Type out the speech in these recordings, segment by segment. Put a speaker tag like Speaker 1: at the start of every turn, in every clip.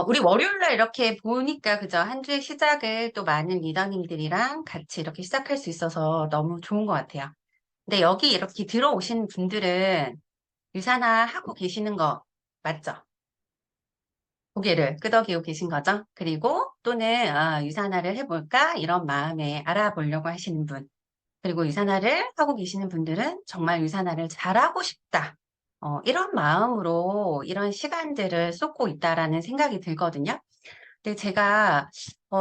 Speaker 1: 우리 월요일날 이렇게 보니까, 그죠? 한 주의 시작을 또 많은 리더님들이랑 같이 이렇게 시작할 수 있어서 너무 좋은 것 같아요. 근데 여기 이렇게 들어오신 분들은 유산화 하고 계시는 거 맞죠? 고개를 끄덕이고 계신 거죠? 그리고 또는 유산화를 해볼까? 이런 마음에 알아보려고 하시는 분. 그리고 유산화를 하고 계시는 분들은 정말 유산화를 잘하고 싶다. 이런 마음으로 이런 시간들을 쏟고 있다라는 생각이 들거든요. 근데 제가,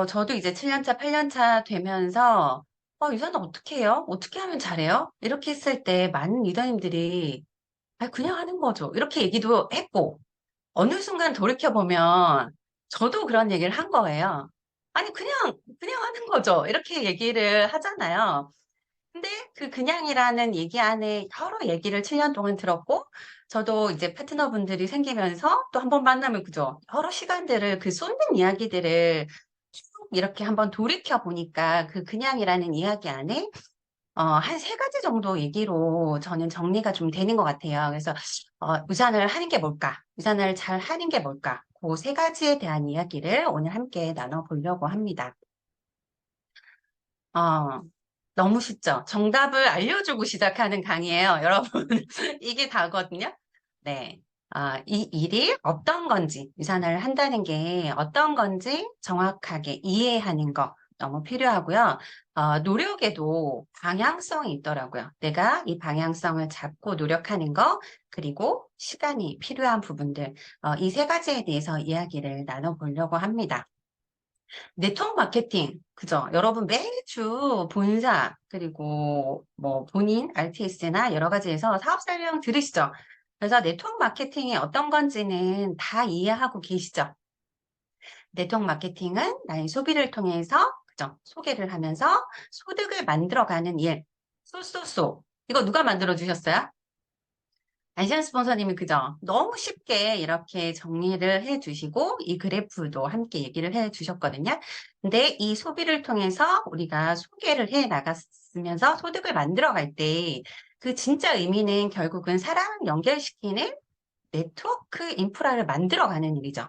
Speaker 1: 저도 이제 7년차, 8년차 되면서, 유산화 어떻게 해요? 어떻게 하면 잘해요? 이렇게 했을 때 많은 리더님들이, 그냥 하는 거죠. 이렇게 얘기도 했고, 어느 순간 돌이켜보면, 저도 그런 얘기를 한 거예요. 아니, 그냥 하는 거죠. 이렇게 얘기를 하잖아요. 근데 그 그냥이라는 얘기 안에 여러 얘기를 7년 동안 들었고, 저도 이제 파트너분들이 생기면서 또 한 번 만나면 그죠? 여러 시간들을 그 쏟는 이야기들을 쭉 이렇게 한번 돌이켜 보니까 그 그냥이라는 이야기 안에 한 세 가지 정도 얘기로 저는 정리가 좀 되는 것 같아요. 그래서 유산을 하는 게 뭘까? 유산을 잘 하는 게 뭘까? 그 세 가지에 대한 이야기를 오늘 함께 나눠보려고 합니다. 어, 너무 쉽죠? 정답을 알려주고 시작하는 강의예요, 여러분. 이게 다거든요. 네. 이 일이 어떤 건지, 유산을 한다는 게 어떤 건지 정확하게 이해하는 거 너무 필요하고요. 노력에도 방향성이 있더라고요. 내가 이 방향성을 잡고 노력하는 거, 그리고 시간이 필요한 부분들, 이 세 가지에 대해서 이야기를 나눠보려고 합니다. 네트워크 마케팅, 그죠? 여러분 매주 본사, 그리고 뭐 본인 RTS나 여러 가지에서 사업 설명 들으시죠? 그래서 네트워크 마케팅이 어떤 건지는 다 이해하고 계시죠? 네트워크 마케팅은 나의 소비를 통해서, 그죠? 소개를 하면서 소득을 만들어가는 일. 쏘쏘쏘. 이거 누가 만들어 주셨어요? 안시안 스폰서님이 그죠? 너무 쉽게 이렇게 정리를 해 주시고 이 그래프도 함께 얘기를 해 주셨거든요. 근데 이 소비를 통해서 우리가 소개를 해 나갔으면서 소득을 만들어 갈 때 그 진짜 의미는 결국은 사람을 연결시키는 네트워크 인프라를 만들어 가는 일이죠.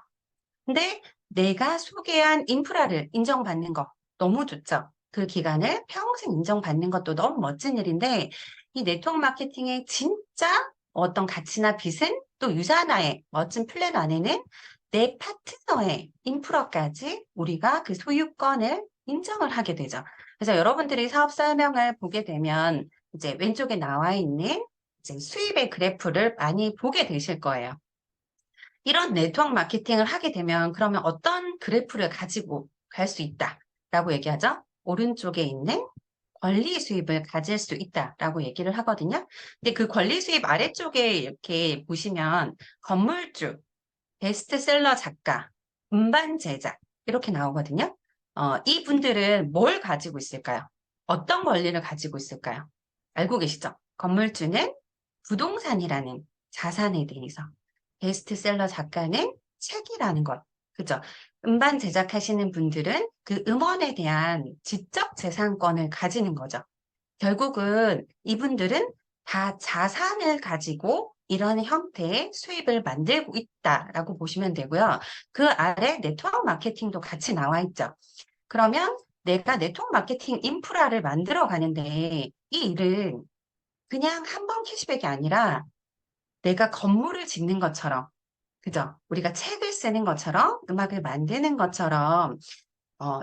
Speaker 1: 근데 내가 소개한 인프라를 인정받는 거 너무 좋죠. 그 기간을 평생 인정받는 것도 너무 멋진 일인데 이 네트워크 마케팅의 진짜 어떤 가치나 빛은 또 유산화의 멋진 플랜 안에는 내 파트너의 인프라까지 우리가 그 소유권을 인정을 하게 되죠. 그래서 여러분들이 사업 설명을 보게 되면 이제 왼쪽에 나와 있는 이제 수입의 그래프를 많이 보게 되실 거예요. 이런 네트워크 마케팅을 하게 되면 그러면 어떤 그래프를 가지고 갈 수 있다라고 얘기하죠? 오른쪽에 있는 권리 수입을 가질 수 있다라고 얘기를 하거든요. 근데 그 권리 수입 아래쪽에 이렇게 보시면 건물주, 베스트셀러 작가, 음반 제작 이렇게 나오거든요. 이분들은 뭘 가지고 있을까요? 어떤 권리를 가지고 있을까요? 알고 계시죠? 건물주는 부동산이라는 자산에 대해서, 베스트셀러 작가는 책이라는 것, 그죠? 음반 제작하시는 분들은 그 음원에 대한 지적 재산권을 가지는 거죠. 결국은 이분들은 다 자산을 가지고 이런 형태의 수입을 만들고 있다라고 보시면 되고요. 그 아래 네트워크 마케팅도 같이 나와 있죠. 그러면 내가 네트워크 마케팅 인프라를 만들어 가는데 이 일은 그냥 한 번 캐시백이 아니라 내가 건물을 짓는 것처럼, 그죠? 우리가 책을 쓰는 것처럼, 음악을 만드는 것처럼,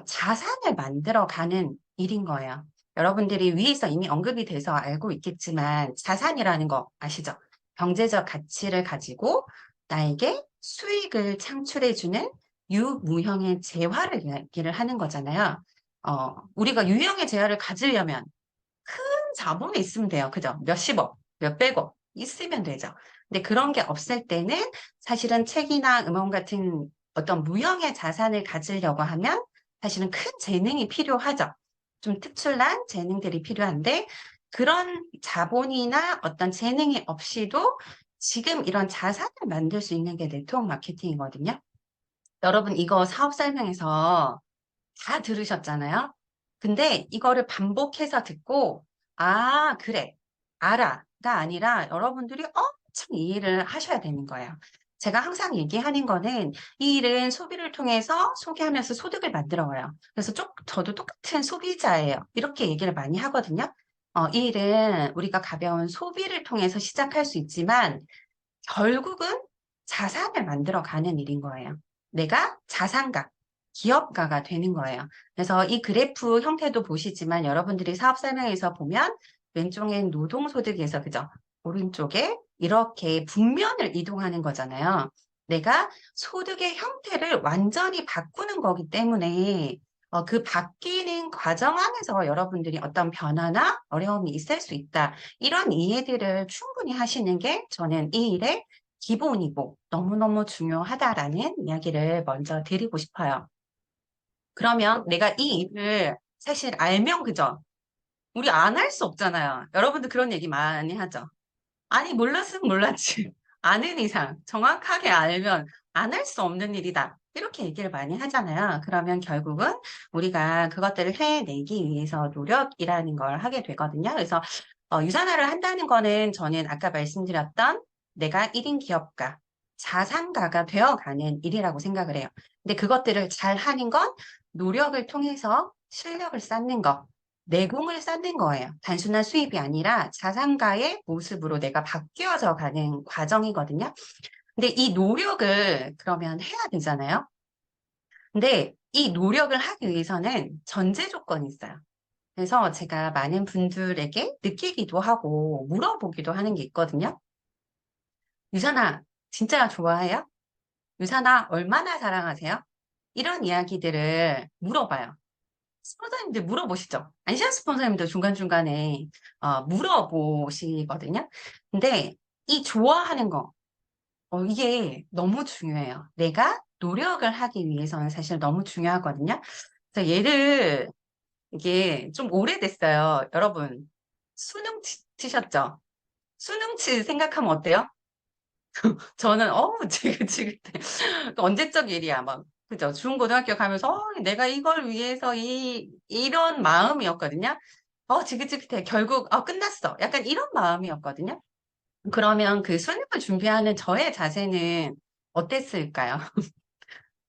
Speaker 1: 자산을 만들어 가는 일인 거예요. 여러분들이 위에서 이미 언급이 돼서 알고 있겠지만, 자산이라는 거 아시죠? 경제적 가치를 가지고 나에게 수익을 창출해주는 유무형의 재화를 이야기를 하는 거잖아요. 우리가 유형의 재화를 가지려면 큰 자본이 있으면 돼요. 그죠? 몇십억, 몇백억 있으면 되죠. 근데 그런 게 없을 때는 사실은 책이나 음원 같은 어떤 무형의 자산을 가지려고 하면 사실은 큰 재능이 필요하죠. 좀 특출난 재능들이 필요한데 그런 자본이나 어떤 재능이 없이도 지금 이런 자산을 만들 수 있는 게 네트워크 마케팅이거든요. 여러분 이거 사업 설명에서 다 들으셨잖아요. 근데 이거를 반복해서 듣고, 그래, 알아가 아니라 여러분들이 엄청 이해를 하셔야 되는 거예요. 제가 항상 얘기하는 거는 이 일은 소비를 통해서 소비하면서 소득을 만들어 와요. 그래서 저도 똑같은 소비자예요. 이렇게 얘기를 많이 하거든요. 이 일은 우리가 가벼운 소비를 통해서 시작할 수 있지만 결국은 자산을 만들어 가는 일인 거예요. 내가 자산가, 기업가가 되는 거예요. 그래서 이 그래프 형태도 보시지만 여러분들이 사업 설명에서 보면 왼쪽엔 노동소득에서 그죠? 오른쪽에 이렇게 북면을 이동하는 거잖아요. 내가 소득의 형태를 완전히 바꾸는 거기 때문에 그 바뀌는 과정 안에서 여러분들이 어떤 변화나 어려움이 있을 수 있다. 이런 이해들을 충분히 하시는 게 저는 이 일의 기본이고 너무너무 중요하다라는 이야기를 먼저 드리고 싶어요. 그러면 내가 이 일을 사실 알면 그죠? 우리 안 할 수 없잖아요. 여러분들 그런 얘기 많이 하죠. 아니, 몰랐으면 몰랐지. 아는 이상 정확하게 알면 안 할 수 없는 일이다. 이렇게 얘기를 많이 하잖아요. 그러면 결국은 우리가 그것들을 해내기 위해서 노력이라는 걸 하게 되거든요. 그래서 유산화를 한다는 거는 저는 아까 말씀드렸던 내가 1인 기업가, 자산가가 되어가는 일이라고 생각을 해요. 근데 그것들을 잘 하는 건 노력을 통해서 실력을 쌓는 거, 내공을 쌓는 거예요. 단순한 수입이 아니라 자산가의 모습으로 내가 바뀌어져 가는 과정이거든요. 근데 이 노력을 그러면 해야 되잖아요. 근데 이 노력을 하기 위해서는 전제 조건이 있어요. 그래서 제가 많은 분들에게 느끼기도 하고 물어보기도 하는 게 있거든요. 유산아, 진짜 좋아해요? 유산아, 얼마나 사랑하세요? 이런 이야기들을 물어봐요. 스폰서님들 물어보시죠. 안시안 스폰서님도 중간중간에 물어보시거든요. 근데 이 좋아하는 거, 이게 너무 중요해요. 내가 노력을 하기 위해서는 사실 너무 중요하거든요. 그래서 이게 좀 오래됐어요. 여러분, 수능 치셨죠? 수능 치 생각하면 어때요? 저는, 지긋지긋해. 언제적 일이야, 막. 그죠? 중고등학교 가면서, 내가 이걸 위해서 이런 마음이었거든요. 지긋지긋해. 결국, 끝났어. 약간 이런 마음이었거든요. 그러면 그 수능을 준비하는 저의 자세는 어땠을까요?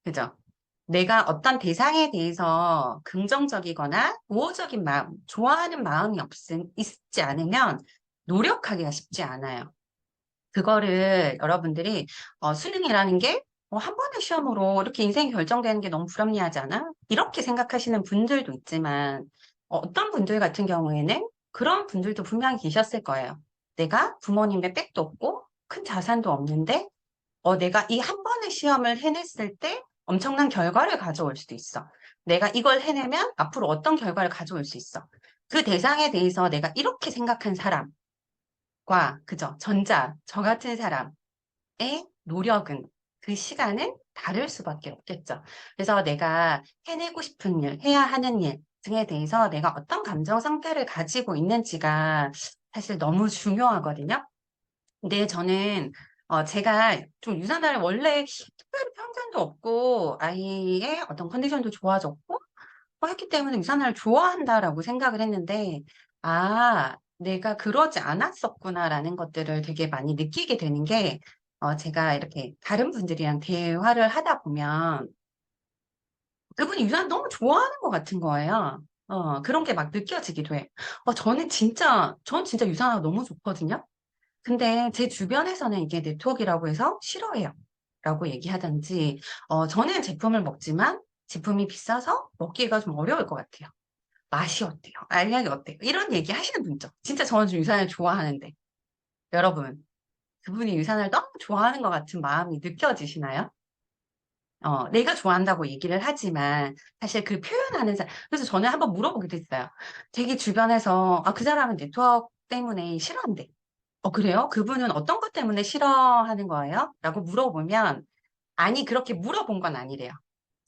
Speaker 1: 그죠? 내가 어떤 대상에 대해서 긍정적이거나 우호적인 마음, 좋아하는 마음이 있지 않으면 노력하기가 쉽지 않아요. 그거를 여러분들이 수능이라는 게 한 번의 시험으로 이렇게 인생이 결정되는 게 너무 불합리하지 않아? 이렇게 생각하시는 분들도 있지만 어떤 분들 같은 경우에는 그런 분들도 분명히 계셨을 거예요. 내가 부모님의 백도 없고 큰 자산도 없는데 내가 이 한 번의 시험을 해냈을 때 엄청난 결과를 가져올 수도 있어. 내가 이걸 해내면 앞으로 어떤 결과를 가져올 수 있어. 그 대상에 대해서 내가 이렇게 생각한 사람, 그죠? 저 같은 사람의 노력은, 그 시간은 다를 수밖에 없겠죠. 그래서 내가 해내고 싶은 일, 해야 하는 일 등에 대해서 내가 어떤 감정 상태를 가지고 있는지가 사실 너무 중요하거든요. 근데 저는, 제가 좀 유산화를 원래 특별히 편견도 없고, 아이의 어떤 컨디션도 좋아졌고, 했기 때문에 유산화를 좋아한다라고 생각을 했는데, 내가 그러지 않았었구나라는 것들을 되게 많이 느끼게 되는 게, 제가 이렇게 다른 분들이랑 대화를 하다 보면, 그분이 유산을 너무 좋아하는 것 같은 거예요. 그런 게 막 느껴지기도 해. 전 진짜 유산화가 너무 좋거든요. 근데 제 주변에서는 이게 네트워크라고 해서 싫어해요. 라고 얘기하든지, 저는 제품을 먹지만 제품이 비싸서 먹기가 좀 어려울 것 같아요. 맛이 어때요? 알약이 어때요? 이런 얘기 하시는 분 있죠. 진짜 저는 좀 유산을 좋아하는데. 여러분, 그분이 유산을 너무 좋아하는 것 같은 마음이 느껴지시나요? 내가 좋아한다고 얘기를 하지만 사실 그 표현하는 사람, 그래서 저는 한번 물어보기도 했어요. 되게 주변에서, 그 사람은 네트워크 때문에 싫어한대. 그래요? 그분은 어떤 것 때문에 싫어하는 거예요? 라고 물어보면, 아니, 그렇게 물어본 건 아니래요.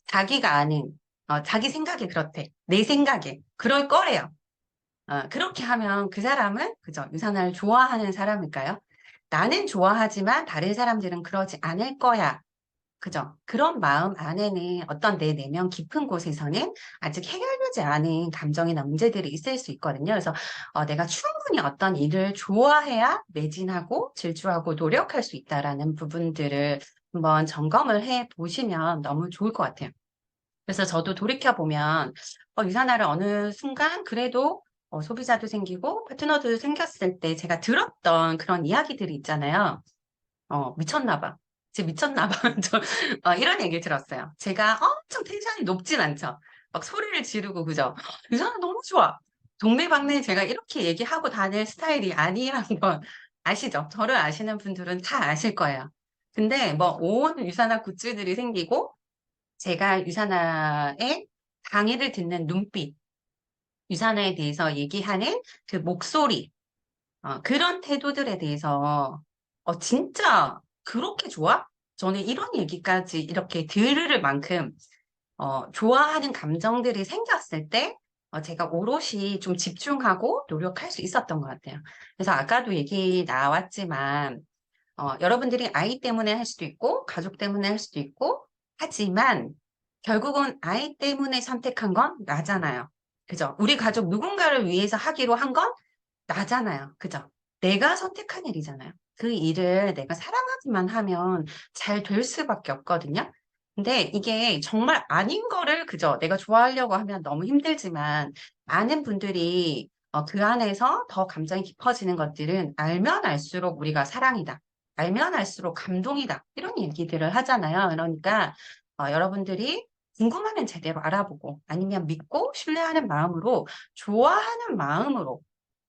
Speaker 1: 자기가 아는, 자기 생각이 그렇대. 내 생각에. 그럴 거래요. 그렇게 하면 그 사람은, 그죠? 유산을 좋아하는 사람일까요? 나는 좋아하지만 다른 사람들은 그러지 않을 거야. 그죠? 그런 마음 안에는 어떤 내 내면 깊은 곳에서는 아직 해결되지 않은 감정이나 문제들이 있을 수 있거든요. 그래서 내가 충분히 어떤 일을 좋아해야 매진하고 질주하고 노력할 수 있다라는 부분들을 한번 점검을 해 보시면 너무 좋을 것 같아요. 그래서 저도 돌이켜보면, 유산화를 어느 순간 그래도 소비자도 생기고 파트너도 생겼을 때 제가 들었던 그런 이야기들이 있잖아요. 미쳤나 봐. 진짜 미쳤나 봐. 이런 얘기를 들었어요. 제가 엄청 텐션이 높진 않죠. 막 소리를 지르고, 그죠? 유산화 너무 좋아. 동네방네 제가 이렇게 얘기하고 다닐 스타일이 아니라는 건 아시죠? 저를 아시는 분들은 다 아실 거예요. 근데 뭐 온 유산화 굿즈들이 생기고 제가 유산화의 강의를 듣는 눈빛, 유산화에 대해서 얘기하는 그 목소리, 그런 태도들에 대해서, 진짜 그렇게 좋아? 저는 이런 얘기까지 이렇게 들을 만큼, 좋아하는 감정들이 생겼을 때, 제가 오롯이 좀 집중하고 노력할 수 있었던 것 같아요. 그래서 아까도 얘기 나왔지만, 여러분들이 아이 때문에 할 수도 있고, 가족 때문에 할 수도 있고, 하지만 결국은 아이 때문에 선택한 건 나잖아요. 그죠? 우리 가족 누군가를 위해서 하기로 한 건 나잖아요. 그죠? 내가 선택한 일이잖아요. 그 일을 내가 사랑하기만 하면 잘 될 수밖에 없거든요. 근데 이게 정말 아닌 거를 그죠? 내가 좋아하려고 하면 너무 힘들지만 많은 분들이 그 안에서 더 감정이 깊어지는 것들은 알면 알수록 우리가 사랑이다. 알면 알수록 감동이다. 이런 얘기들을 하잖아요. 그러니까 여러분들이 궁금하면 제대로 알아보고 아니면 믿고 신뢰하는 마음으로 좋아하는 마음으로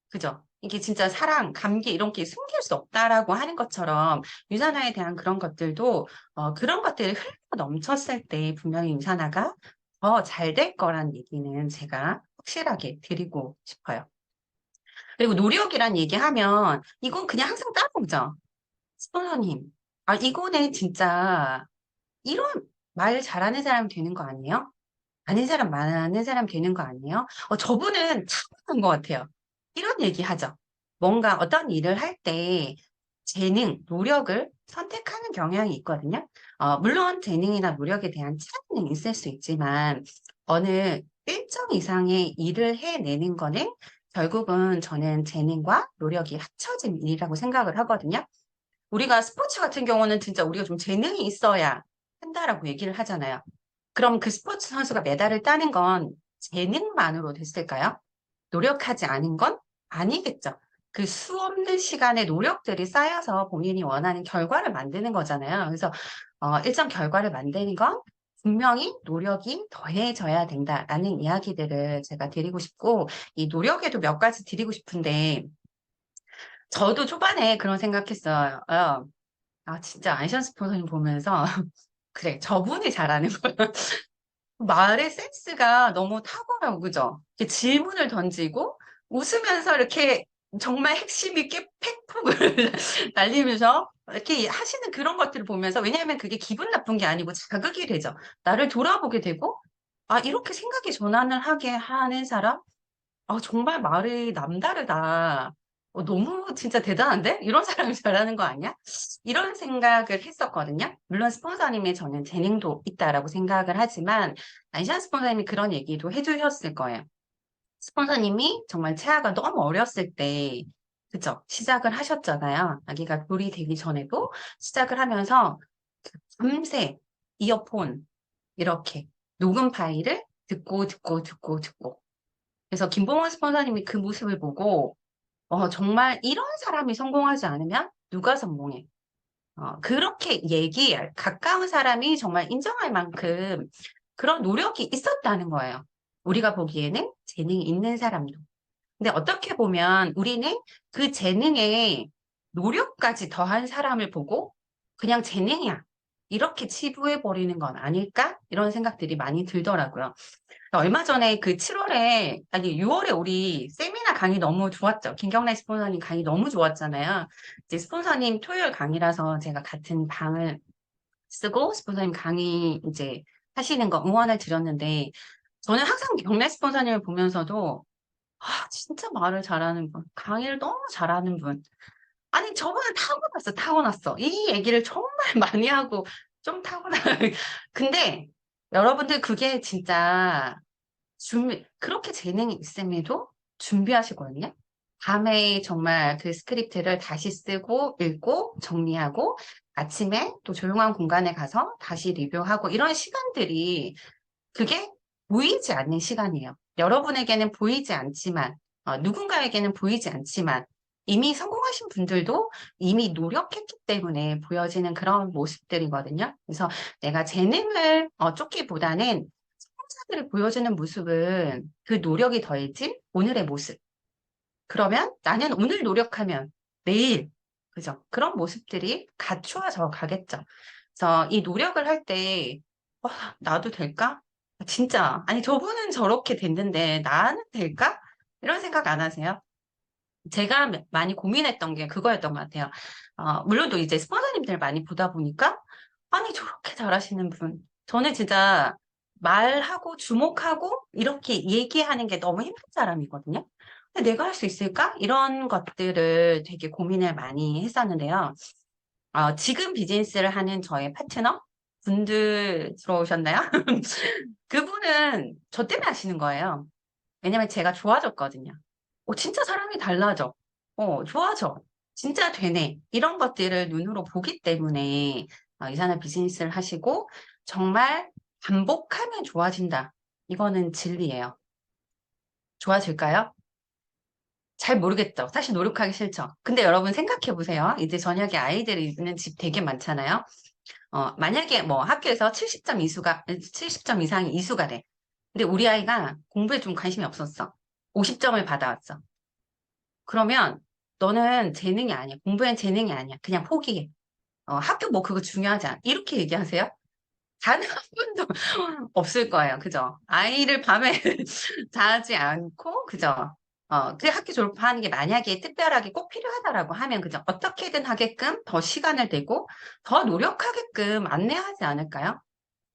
Speaker 1: 그죠? 이게 진짜 사랑, 감기 이런 게 숨길 수 없다라고 하는 것처럼 유산화에 대한 그런 것들도 그런 것들이 흘러 넘쳤을 때 분명히 유산화가 더 잘 될 거란 얘기는 제가 확실하게 드리고 싶어요. 그리고 노력이란 얘기하면 이건 그냥 항상 따라오죠. 스폰서님, 이거는 진짜 이런 말 잘하는 사람 되는 거 아니에요? 아는 사람 많은 사람 되는 거 아니에요? 저분은 타고난 것 같아요. 이런 얘기 하죠. 뭔가 어떤 일을 할 때 재능, 노력을 선택하는 경향이 있거든요. 물론 재능이나 노력에 대한 차이는 있을 수 있지만 어느 일정 이상의 일을 해내는 거는 결국은 저는 재능과 노력이 합쳐진 일이라고 생각을 하거든요. 우리가 스포츠 같은 경우는 진짜 우리가 좀 재능이 있어야 한다라고 얘기를 하잖아요. 그럼 그 스포츠 선수가 메달을 따는 건 재능만으로 됐을까요? 노력하지 않은 건 아니겠죠. 그 수없는 시간의 노력들이 쌓여서 본인이 원하는 결과를 만드는 거잖아요. 그래서 일정 결과를 만드는 건 분명히 노력이 더해져야 된다라는 이야기들을 제가 드리고 싶고, 이 노력에도 몇 가지 드리고 싶은데, 저도 초반에 그런 생각했어요. 진짜 안션 스포츠님 보면서, 그래, 저분이 잘하는 거야. 말의 센스가 너무 탁월하고, 그죠? 이렇게 질문을 던지고, 웃으면서 이렇게 정말 핵심 있게 팩폭을 날리면서, 이렇게 하시는 그런 것들을 보면서, 왜냐하면 그게 기분 나쁜 게 아니고 자극이 되죠. 나를 돌아보게 되고, 이렇게 생각이 전환을 하게 하는 사람? 정말 말이 남다르다. 너무 진짜 대단한데? 이런 사람이 잘하는 거 아니야? 이런 생각을 했었거든요. 물론 스폰서님의 저는 재능도 있다라고 생각을 하지만, 안시안 스폰서님이 그런 얘기도 해주셨을 거예요. 스폰서님이 정말 채아가 너무 어렸을 때, 그죠? 시작을 하셨잖아요. 아기가 돌이 되기 전에도 시작을 하면서 밤새 이어폰, 이렇게 녹음 파일을 듣고. 그래서 김봉원 스폰서님이 그 모습을 보고, 정말 이런 사람이 성공하지 않으면 누가 성공해? 그렇게 가까운 사람이 정말 인정할 만큼 그런 노력이 있었다는 거예요. 우리가 보기에는 재능이 있는 사람도. 근데 어떻게 보면 우리는 그 재능에 노력까지 더한 사람을 보고 그냥 재능이야. 이렇게 치부해버리는 건 아닐까? 이런 생각들이 많이 들더라고요. 얼마 전에 그 7월에, 아니 6월에 우리 세미나 강의 너무 좋았죠. 김경래 스폰서님 강의 너무 좋았잖아요. 이제 스폰서님 토요일 강의라서 제가 같은 방을 쓰고 스폰서님 강의 이제 하시는 거 응원을 드렸는데 저는 항상 경래 스폰서님을 보면서도 진짜 말을 잘하는 분, 강의를 너무 잘하는 분. 아니 저분은 타고났어. 이 얘기를 정말 많이 하고 좀 타고나. 근데 여러분들 그게 진짜 그렇게 재능이 있음에도 준비하시거든요. 밤에 정말 그 스크립트를 다시 쓰고 읽고 정리하고 아침에 또 조용한 공간에 가서 다시 리뷰하고 이런 시간들이 그게 보이지 않는 시간이에요. 여러분에게는 보이지 않지만, 누군가에게는 보이지 않지만, 이미 성공하신 분들도 이미 노력했기 때문에 보여지는 그런 모습들이거든요. 그래서 내가 재능을 쫓기보다는 성공자들이 보여주는 모습은 그 노력이 더해진 오늘의 모습. 그러면 나는 오늘 노력하면 내일, 그죠? 그런 모습들이 갖추어져 가겠죠. 그래서 이 노력을 할 때, 나도 될까? 진짜. 아니, 저분은 저렇게 됐는데 나는 될까? 이런 생각 안 하세요? 제가 많이 고민했던 게 그거였던 것 같아요. 물론 또 이제 스폰서님들 많이 보다 보니까, 아니, 저렇게 잘하시는 분. 저는 진짜 말하고 주목하고 이렇게 얘기하는 게 너무 힘든 사람이거든요. 근데 내가 할 수 있을까? 이런 것들을 되게 고민을 많이 했었는데요. 지금 비즈니스를 하는 저의 파트너 분들 들어오셨나요? 그분은 저 때문에 하시는 거예요. 왜냐면 제가 좋아졌거든요. 진짜 사람이 달라져. 좋아져. 진짜 되네. 이런 것들을 눈으로 보기 때문에 이사나 비즈니스를 하시고 정말 반복하면 좋아진다. 이거는 진리예요. 좋아질까요? 잘 모르겠죠. 사실 노력하기 싫죠. 근데 여러분 생각해 보세요. 이제 저녁에 아이들이 있는 집 되게 많잖아요. 만약에 뭐 학교에서 70점 이상이 이수가 돼. 근데 우리 아이가 공부에 좀 관심이 없었어. 50점을 받아왔어. 그러면 너는 재능이 아니야. 공부엔 재능이 아니야. 그냥 포기해. 학교 뭐 그거 중요하지 않아. 이렇게 얘기하세요? 단 한 번도 없을 거예요. 그죠? 아이를 밤에 자지 않고, 그죠? 그 학교 졸업하는 게 만약에 특별하게 꼭 필요하다라고 하면, 그죠? 어떻게든 하게끔 더 시간을 내고 더 노력하게끔 안내하지 않을까요?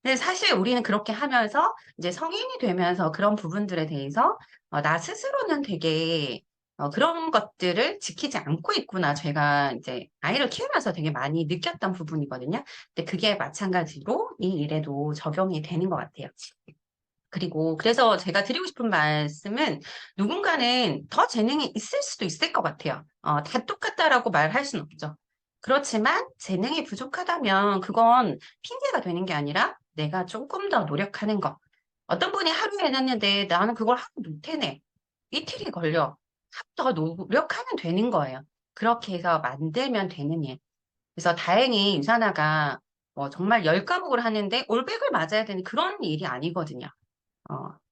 Speaker 1: 근데 사실 우리는 그렇게 하면서 이제 성인이 되면서 그런 부분들에 대해서 나 스스로는 되게 그런 것들을 지키지 않고 있구나. 제가 이제 아이를 키우면서 되게 많이 느꼈던 부분이거든요. 근데 그게 마찬가지로 이 일에도 적용이 되는 것 같아요. 그리고 그래서 제가 드리고 싶은 말씀은 누군가는 더 재능이 있을 수도 있을 것 같아요. 다 똑같다라고 말할 수는 없죠. 그렇지만 재능이 부족하다면 그건 핑계가 되는 게 아니라 내가 조금 더 노력하는 거. 어떤 분이 하루에 해놨는데 나는 그걸 하루 못 해내. 이틀이 걸려. 더 노력하면 되는 거예요. 그렇게 해서 만들면 되는 일. 그래서 다행히 유산화가 뭐 정말 10과목을 하는데 올백을 맞아야 되는 그런 일이 아니거든요.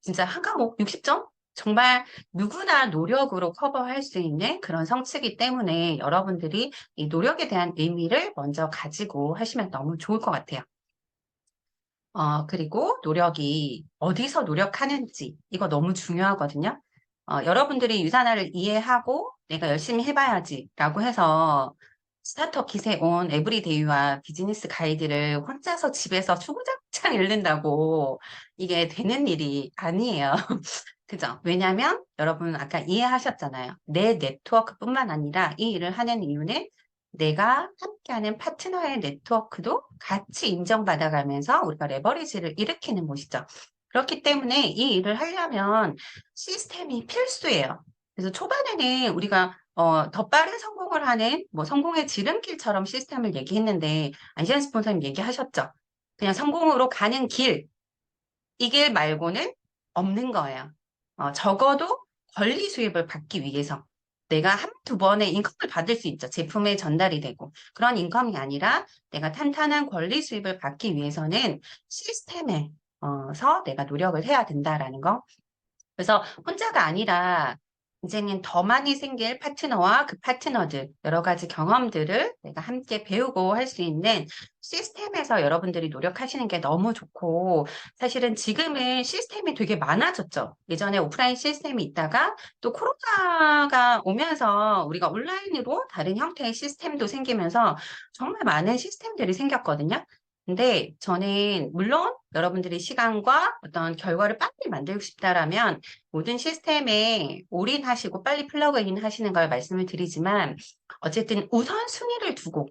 Speaker 1: 진짜 한 과목 60점? 정말 누구나 노력으로 커버할 수 있는 그런 성취이기 때문에 여러분들이 이 노력에 대한 의미를 먼저 가지고 하시면 너무 좋을 것 같아요. 그리고 노력이 어디서 노력하는지, 이거 너무 중요하거든요. 여러분들이 유산화를 이해하고 내가 열심히 해봐야지라고 해서 스타트업 기세 온 에브리데이와 비즈니스 가이드를 혼자서 집에서 주구장창 읽는다고 이게 되는 일이 아니에요. 그죠? 왜냐면 여러분 아까 이해하셨잖아요. 내 네트워크뿐만 아니라 이 일을 하는 이유는 내가 함께하는 파트너의 네트워크도 같이 인정받아가면서 우리가 레버리지를 일으키는 곳이죠. 그렇기 때문에 이 일을 하려면 시스템이 필수예요. 그래서 초반에는 우리가 더 빠른 성공을 하는 뭐 성공의 지름길처럼 시스템을 얘기했는데 안시안 스폰서님 얘기하셨죠. 그냥 성공으로 가는 길, 이 길 말고는 없는 거예요. 적어도 권리 수입을 받기 위해서 내가 한두 번의 인컴을 받을 수 있죠. 제품에 전달이 되고. 그런 인컴이 아니라 내가 탄탄한 권리 수입을 받기 위해서는 시스템에서 내가 노력을 해야 된다라는 거. 그래서 혼자가 아니라 이제는 더 많이 생길 파트너와 그 파트너들, 여러 가지 경험들을 내가 함께 배우고 할 수 있는 시스템에서 여러분들이 노력하시는 게 너무 좋고, 사실은 지금은 시스템이 되게 많아졌죠. 예전에 오프라인 시스템이 있다가 또 코로나가 오면서 우리가 온라인으로 다른 형태의 시스템도 생기면서 정말 많은 시스템들이 생겼거든요. 근데 저는 물론 여러분들이 시간과 어떤 결과를 빨리 만들고 싶다라면 모든 시스템에 올인하시고 빨리 플러그인 하시는 걸 말씀을 드리지만 어쨌든 우선순위를 두고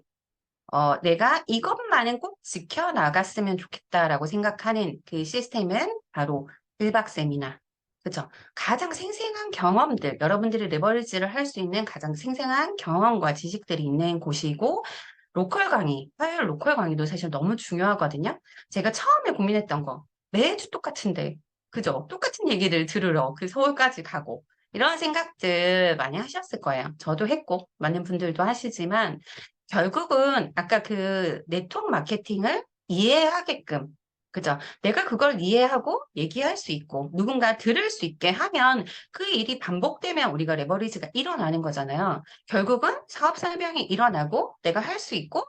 Speaker 1: 내가 이것만은 꼭 지켜나갔으면 좋겠다라고 생각하는 그 시스템은 바로 1박 세미나. 그죠? 가장 생생한 경험들, 여러분들이 레버리지를 할 수 있는 가장 생생한 경험과 지식들이 있는 곳이고, 로컬 강의, 화요일 로컬 강의도 사실 너무 중요하거든요. 제가 처음에 고민했던 거, 매주 똑같은데, 그죠? 똑같은 얘기를 들으러 그 서울까지 가고, 이런 생각들 많이 하셨을 거예요. 저도 했고, 많은 분들도 하시지만, 결국은 아까 그 네트워크 마케팅을 이해하게끔, 그죠? 내가 그걸 이해하고 얘기할 수 있고, 누군가 들을 수 있게 하면 그 일이 반복되면 우리가 레버리지가 일어나는 거잖아요. 결국은 사업 설명이 일어나고 내가 할 수 있고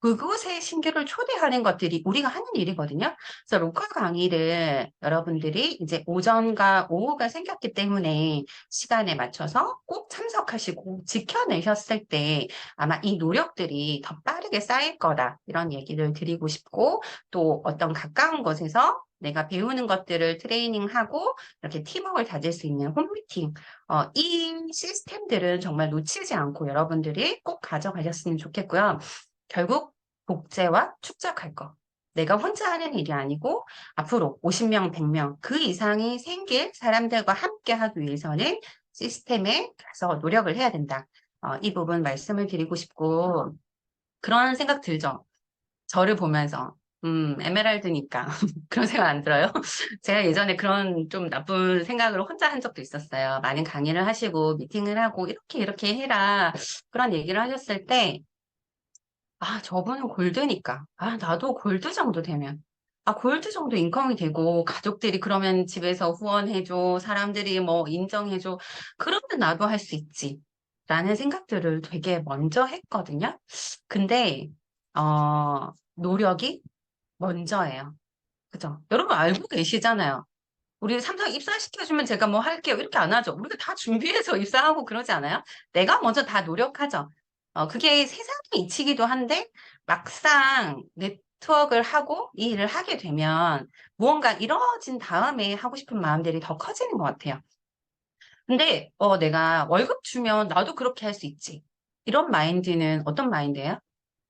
Speaker 1: 그곳에 신규를 초대하는 것들이 우리가 하는 일이거든요. 그래서 로컬 강의를 여러분들이 이제 오전과 오후가 생겼기 때문에 시간에 맞춰서 꼭 참석하시고 지켜내셨을 때 아마 이 노력들이 더 빠르게 쌓일 거다. 이런 얘기를 드리고 싶고 또 어떤 가까운 곳에서 내가 배우는 것들을 트레이닝하고 이렇게 팀워크를 다질 수 있는 홈미팅. 이 시스템들은 정말 놓치지 않고 여러분들이 꼭 가져가셨으면 좋겠고요. 결국 복제와 축적할 거. 내가 혼자 하는 일이 아니고 앞으로 50명, 100명 그 이상이 생길 사람들과 함께 하기 위해서는 시스템에 가서 노력을 해야 된다. 이 부분 말씀을 드리고 싶고 그런 생각 들죠. 저를 보면서 에메랄드니까 그런 생각 안 들어요? 제가 예전에 그런 좀 나쁜 생각을 혼자 한 적도 있었어요. 많은 강의를 하시고 미팅을 하고 이렇게 해라 그런 얘기를 하셨을 때 저분은 골드니까. 나도 골드 정도 되면. 골드 정도 인컴이 되고, 가족들이 그러면 집에서 후원해줘, 사람들이 뭐 인정해줘. 그러면 나도 할 수 있지. 라는 생각들을 되게 먼저 했거든요. 근데, 노력이 먼저예요. 그죠? 여러분 알고 계시잖아요. 우리 삼성 입사시켜주면 제가 뭐 할게요. 이렇게 안 하죠. 우리가 다 준비해서 입사하고 그러지 않아요? 내가 먼저 다 노력하죠. 그게 세상의 이치기도 한데, 막상 네트워크를 하고 이 일을 하게 되면 무언가 이루어진 다음에 하고 싶은 마음들이 더 커지는 것 같아요. 근데, 내가 월급 주면 나도 그렇게 할 수 있지. 이런 마인드는 어떤 마인드예요?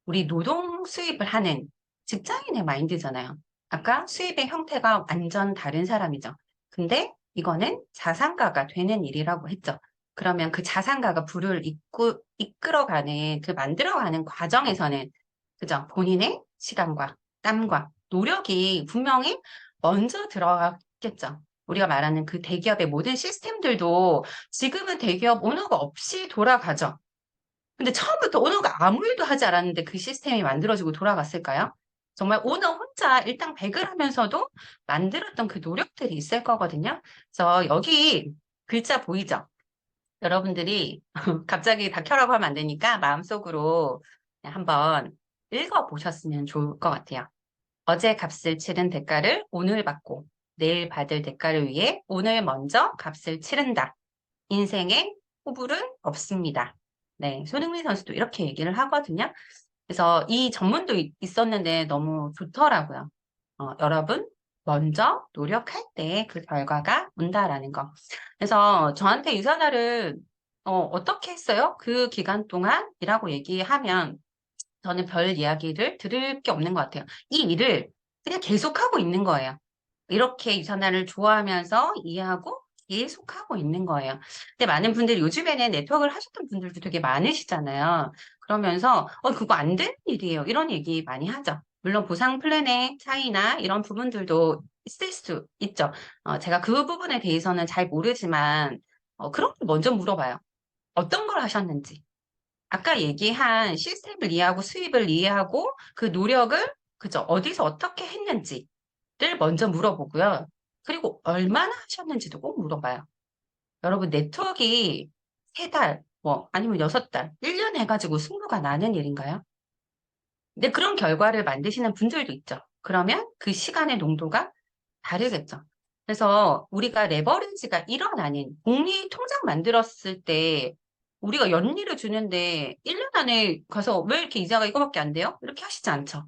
Speaker 1: 우리 노동 수입을 하는 직장인의 마인드잖아요. 아까 수입의 형태가 완전 다른 사람이죠. 근데 이거는 자산가가 되는 일이라고 했죠. 그러면 그 자산가가 부를 이끌어가는, 그 만들어가는 과정에서는, 그죠? 본인의 시간과 땀과 노력이 분명히 먼저 들어갔겠죠. 우리가 말하는 그 대기업의 모든 시스템들도 지금은 대기업 오너가 없이 돌아가죠. 근데 처음부터 오너가 아무 일도 하지 않았는데 그 시스템이 만들어지고 돌아갔을까요? 정말 오너 혼자 일당백을 하면서도 만들었던 그 노력들이 있을 거거든요. 그래서 여기 글자 보이죠? 여러분들이 갑자기 다 켜라고 하면 안 되니까 마음속으로 그냥 한번 읽어보셨으면 좋을 것 같아요. 어제 값을 치른 대가를 오늘 받고 내일 받을 대가를 위해 오늘 먼저 값을 치른다. 인생에 호불은 없습니다. 네, 손흥민 선수도 이렇게 얘기를 하거든요. 그래서 이 전문도 있었는데 너무 좋더라고요. 여러분, 먼저 노력할 때 그 결과가 온다라는 거. 그래서 저한테 유산화를 어떻게 했어요? 그 기간 동안이라고 얘기하면 저는 별 이야기를 들을 게 없는 것 같아요. 이 일을 그냥 계속하고 있는 거예요. 이렇게 유산화를 좋아하면서 이해하고 계속하고 있는 거예요. 근데 많은 분들이 요즘에는 네트워크를 하셨던 분들도 되게 많으시잖아요. 그러면서 그거 안 되는 일이에요. 이런 얘기 많이 하죠. 물론 보상 플랜의 차이나 이런 부분들도 있을 수 있죠. 제가 그 부분에 대해서는 잘 모르지만 그런 걸 먼저 물어봐요. 어떤 걸 하셨는지. 아까 얘기한 시스템을 이해하고 수입을 이해하고 그 노력을 그죠? 어디서 어떻게 했는지를 먼저 물어보고요. 그리고 얼마나 하셨는지도 꼭 물어봐요. 여러분 네트워크가 3달, 뭐 아니면 6달, 1년 해가지고 승부가 나는 일인가요? 근데 그런 결과를 만드시는 분들도 있죠. 그러면 그 시간의 농도가 다르겠죠. 그래서 우리가 레버리지가 일어나는 복리 통장 만들었을 때 우리가 연리를 주는데 1년 안에 가서 왜 이렇게 이자가 이거밖에 안 돼요? 이렇게 하시지 않죠.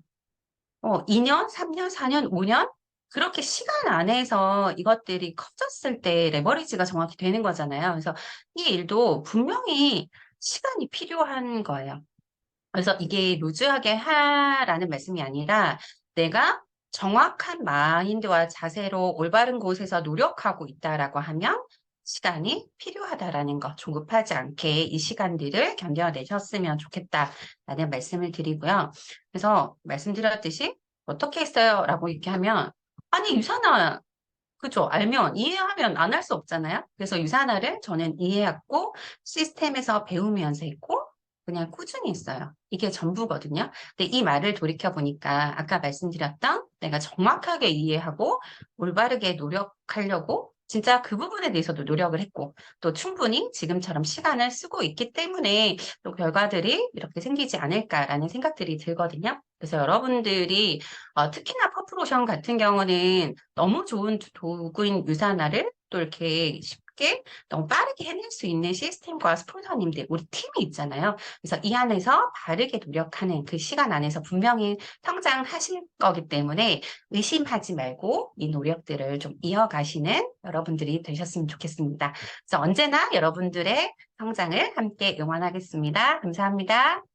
Speaker 1: 2년, 3년, 4년, 5년? 그렇게 시간 안에서 이것들이 커졌을 때 레버리지가 정확히 되는 거잖아요. 그래서 이 일도 분명히 시간이 필요한 거예요. 그래서 이게 루즈하게 하라는 말씀이 아니라 내가 정확한 마인드와 자세로 올바른 곳에서 노력하고 있다라고 하면 시간이 필요하다라는 거, 조급하지 않게 이 시간들을 견뎌내셨으면 좋겠다라는 말씀을 드리고요. 그래서 말씀드렸듯이 어떻게 했어요? 라고 이렇게 하면 아니 유산아 그죠? 알면, 이해하면 안 할 수 없잖아요? 그래서 유산화를 저는 이해하고 시스템에서 배우면서 했고, 그냥 꾸준히 했어요. 이게 전부거든요. 근데 이 말을 돌이켜보니까 아까 말씀드렸던 내가 정확하게 이해하고 올바르게 노력하려고 진짜 그 부분에 대해서도 노력을 했고, 또 충분히 지금처럼 시간을 쓰고 있기 때문에 또 결과들이 이렇게 생기지 않을까라는 생각들이 들거든요. 그래서 여러분들이 특히나 퍼플오션 같은 경우는 너무 좋은 도구인 유산화를 또 이렇게 쉽게 너무 빠르게 해낼 수 있는 시스템과 스폰서님들, 우리 팀이 있잖아요. 그래서 이 안에서 바르게 노력하는 그 시간 안에서 분명히 성장하실 거기 때문에 의심하지 말고 이 노력들을 좀 이어가시는 여러분들이 되셨으면 좋겠습니다. 그래서 언제나 여러분들의 성장을 함께 응원하겠습니다. 감사합니다.